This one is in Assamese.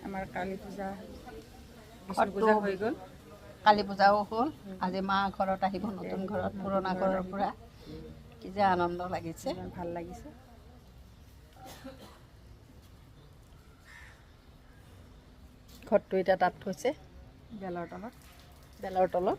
আমাৰ কালী পূজা বিষ্ণু পূজা হৈ গ'ল কালী পূজাও হ'ল আজি মা ঘৰত আহিব নতুন ঘৰত পুৰণা ঘৰৰ পৰা কি যে আনন্দ লাগিছে ভাল লাগিছে ঘৰটো এতিয়া তাত থৈছে বেলৰ তলত